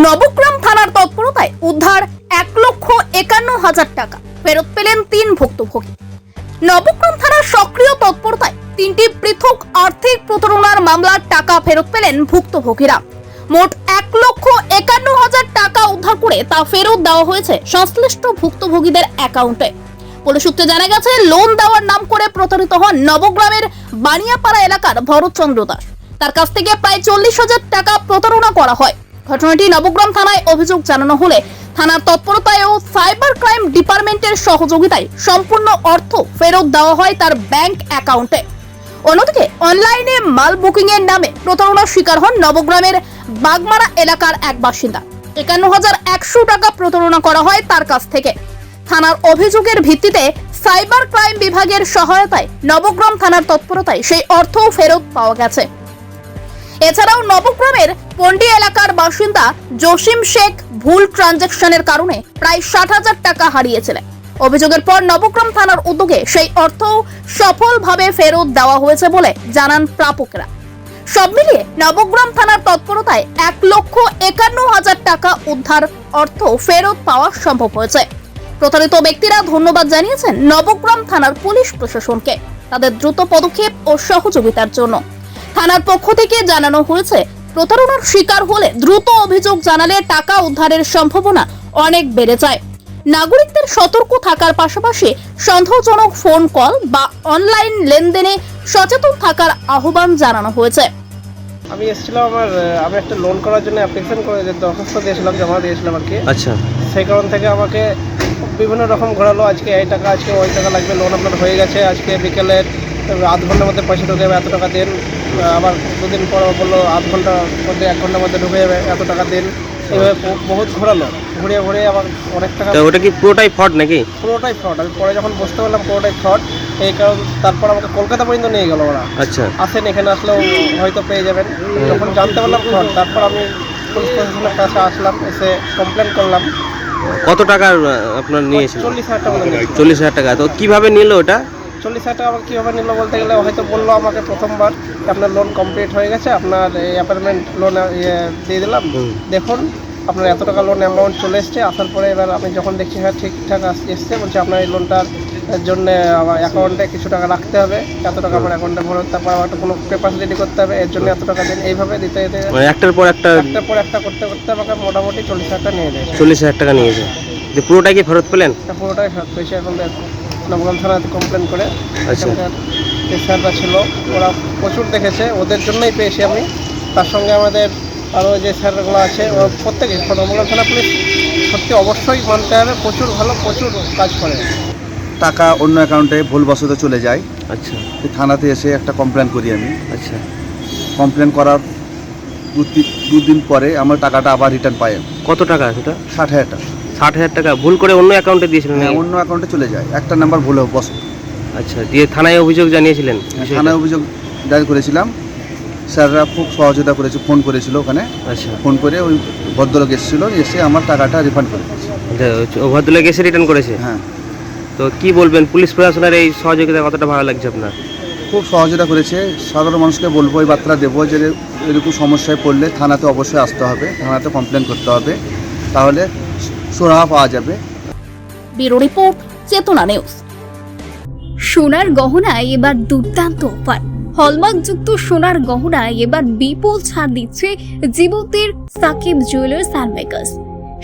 নবগ্রাম থানার তৎপরতায় উদ্ধার 1,51,000 টাকা, ফেরত পেলেন 3 ভুক্তভোগী। নবগ্রাম থানার সক্রিয় তৎপরতায় 3টি পৃথক আর্থিক প্রতারণার মামলার টাকা ফেরত পেলেন ভুক্তভোগীরা। মোট 1,51,000 টাকা উদ্ধার করে তা ফেরত দেওয়া হয়েছে সংশ্লিষ্ট ভুক্তভোগীদের অ্যাকাউন্টে। পুলিশ সূত্রে জানা গেছে, লোন দেওয়ার নাম করে প্রতারিত হন নবগ্রামের বানিয়াপাড়া এলাকার ভরতচন্দ্র দাস। তার কাছ থেকে প্রায় 40,000 টাকা প্রতারণা করা হয়। ঘটনাটি নবগ্রাম থানায় অভিযোগ জানানো হলে থানার তৎপরতায় ও সাইবার ক্রাইম ডিপার্টমেন্টের সহযোগিতায় সম্পূর্ণ অর্থ ফেরত দেওয়া হয় তার ব্যাংক অ্যাকাউন্টে। অন্যদিকে অনলাইনে মাল বুকিং এর নামে প্রতারণার শিকার হন নবগ্রামের বাগমারা এলাকার এক বাসিন্দা। 51,100 টাকা প্রতারণা করা হয় তার কাছ থেকে। থানার অভিযোগের ভিত্তিতে সাইবার ক্রাইম বিভাগের সহায়তায় নবগ্রাম থানার তৎপরতায় সেই অর্থ ফেরত পাওয়া গেছে। এছাড়াও নবগ্রামের পন্ডি এলাকার বাসিন্দা জসিম শেখ ভুল ট্রানজাকশনের কারণে প্রায় 60,000 টাকা হারিয়েছিলেন। অভিযোগের পর নবগ্রাম থানার উদ্যোগে সেই অর্থ সফলভাবে ফেরত দেওয়া হয়েছে বলে জানান প্রাপকরা। সব মিলিয়ে নবগ্রাম থানার তৎপরতায় 1,51,000 টাকা উদ্ধার, অর্থ ফেরত পাওয়া সম্ভব হয়েছে। প্রতারিত ব্যক্তিরা ধন্যবাদ জানিয়েছেন নবগ্রাম থানার পুলিশ প্রশাসনকে তাদের দ্রুত পদক্ষেপ ও সহযোগিতার জন্য। থানার পক্ষ থেকে জানানো হয়েছে, প্রতারণার শিকার হলে দ্রুত অভিযোগ জানালে টাকা উদ্ধারের সম্ভাবনা অনেক বেড়ে যায়। নাগরিকদের সতর্ক থাকার পাশাপাশি সন্দেহজনক ফোন কল বা অনলাইন লেনদেনে সচেতন থাকার আহ্বান জানানো হয়েছে। আমি এসেছিলাম আমি একটা লোন করার জন্য অ্যাপ্লিকেশন করে দরখাস্ত দিয়েছিলাম, জমা দিয়েছিলাম আর কি। আচ্ছা, সেই কারণ থেকে আমাকে বিভিন্ন রকম ঘোরালো, আজকে এই টাকা, আজকে ওই টাকা লাগবে, লোন আপনার হয়ে গেছে, আজকে বিকেলে আধ ঘন্টার মধ্যে পয়সা ঢুকে যাবে, এত টাকা দিন। আবার দুদিন পর বললো আধ ঘন্টার মধ্যে 1 ঘন্টার মধ্যে ঢুকে যাবে, এত টাকা দিন। এইভাবে বহুত ঘোরালো, ঘুরিয়ে ঘুরিয়ে আবার অনেক টাকা। ওটা কি পুরোটাই ফ্রড নাকি? পুরোটাই ফ্রড। আমি পরে যখন বুঝতে পারলাম পুরোটাই ফ্রড, এই কারণ তারপর আমাকে কলকাতা পর্যন্ত নিয়ে গেল ওরা। আচ্ছা, আসেন, এখানে আসলেও হয়তো পেয়ে যাবেন। যখন জানতে পারলাম ফ্রড, তারপর আমি পুলিশ প্রশাসনের কাছে আসলাম, এসে কমপ্লেন করলাম। কত টাকা আপনার নিয়েছিল? 40,000 টাকা মতো নিয়েছিল। 40,000 টাকা। তো কিভাবে নিল ওটা? 40,000 টাকা আমাকে কীভাবে নিল বলতে গেলে, হয়তো বললো আমাকে প্রথমবার আপনার লোন কমপ্লিট হয়ে গেছে, আপনার এই অ্যাপার্টমেন্ট লোন দিয়ে দিলাম, দেখুন আপনার এত টাকা লোন অ্যামাউন্ট চলে এসছে। আসার পরে এবার আমি যখন দেখছি হ্যাঁ ঠিকঠাক এসছে, বলছে আপনার এই লোনটার জন্য আমার অ্যাকাউন্টে কিছু টাকা রাখতে হবে, এত টাকা আমার অ্যাকাউন্টে ভরত, তারপর আমার একটা কোনো পেপার রেডি করতে হবে, এর জন্য এত টাকা দিন। এইভাবে দিতে দিতে একটার পর একটা করতে করতে আমাকে মোটামুটি 40,000 টাকা নিয়ে দেয়। 40,000 টাকা নিয়েছে। যে পুরোটাই কি ফেরত পেলেন? পুরোটাই ফেরত পেয়েছে। এখন নবগ্রাম থানাতে কমপ্লেন করে আচ্ছা, যে স্যাররা ছিল ওরা প্রচুর দেখেছে, ওদের জন্যই পেয়েছি আমি। তার সঙ্গে আমাদের আরও যে স্যারগুলো আছে ওরা প্রত্যেকে, নবগ্রাম থানা পুলিশ সত্যি অবশ্যই মানতে হবে, প্রচুর ভালো, প্রচুর কাজ করে। টাকা অন্য অ্যাকাউন্টে ভুলবশত চলে যায়। আচ্ছা, এই থানাতে এসে একটা কমপ্লেন করি আমি। আচ্ছা, কমপ্লেন করার দুদিন পরে আমার টাকাটা আবার রিটার্ন পাই। কত টাকা সেটা? 60,000 টাকা। 60,000 টাকা ভুল করে অন্য অ্যাকাউন্টে দিয়েছিলেন? হ্যাঁ, অন্য অ্যাকাউন্টে চলে যায়, একটা নাম্বার ভুল বস। আচ্ছা, দিয়ে থানায় অভিযোগ জানিয়েছিলেন? থানায় অভিযোগ দায়ের করেছিলাম। স্যাররা খুব সহযোগিতা করেছে, ফোন করেছিল ওখানে। আচ্ছা, ফোন করে ওই ভদ্রলোক এসেছিল, এসে আমার টাকাটা রিফান্ড করে দিয়েছে। ও ভদ্রলোক এসে রিটার্ন করেছে? হ্যাঁ। তো কি বলবেন, পুলিশ প্রশাসনের এই সহযোগিতা কতটা ভালো লাগছে আপনার? খুব সহযোগিতা করেছে। সাধারণ মানুষকে বলবো, এই বার্তা দেবো যে এরকম সমস্যায় পড়লে থানাতে অবশ্যই আসতে হবে, থানাতে কমপ্লেন করতে হবে, তাহলে সুরাহা পাওয়া যাবে। ব্যুরো রিপোর্ট, চেতনা নিউজ। সোনার গহনায় এবার দুর্দান্ত অফার। হলমার্কযুক্ত সোনার গহনায় এবার বিপুল ছাড় দিচ্ছে জীবন্তীর সাকিব জুয়েলার্স অ্যান্ড মেকার্স।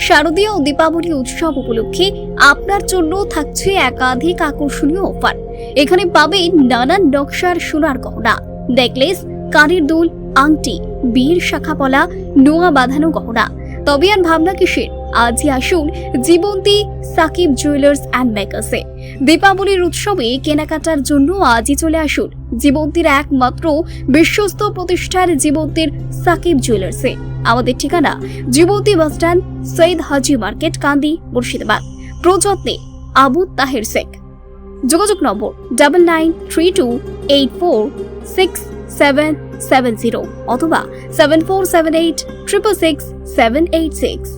শারদীয় ও দীপাবলি উৎসব উপলক্ষে আপনার জন্য থাকছে একাধিক আকর্ষণীয় অফার। এখানে পাবেন নানান নকশার সোনার গহনা, নেকলেস, কানের দুল, আংটি, বীর শাখাপলা, নোয়া বাঁধানো গহনা। তবে আর ভাবনা কিসের, আজই আসুন জীবন্তী সাকিব জুয়েলার্স অ্যান্ড মেকার্সে। দীপাবলির উৎসবে কেনাকাটার জন্য আজই চলে আসুন জীবন্তীর একমাত্র বিশ্বস্ত প্রতিষ্ঠান জীবন্তীর সাকিব জুয়েলার্সে। আমাদের ঠিকানা জীবন্তী বাসস্ট্যান্ড, সৈয়দ হাজি মার্কেট, কান্দি, মুর্শিদাবাদ। প্রযত্নে আবু তাহের শেখ। যোগাযোগ নম্বর 9932846770 অথবা 7478666786।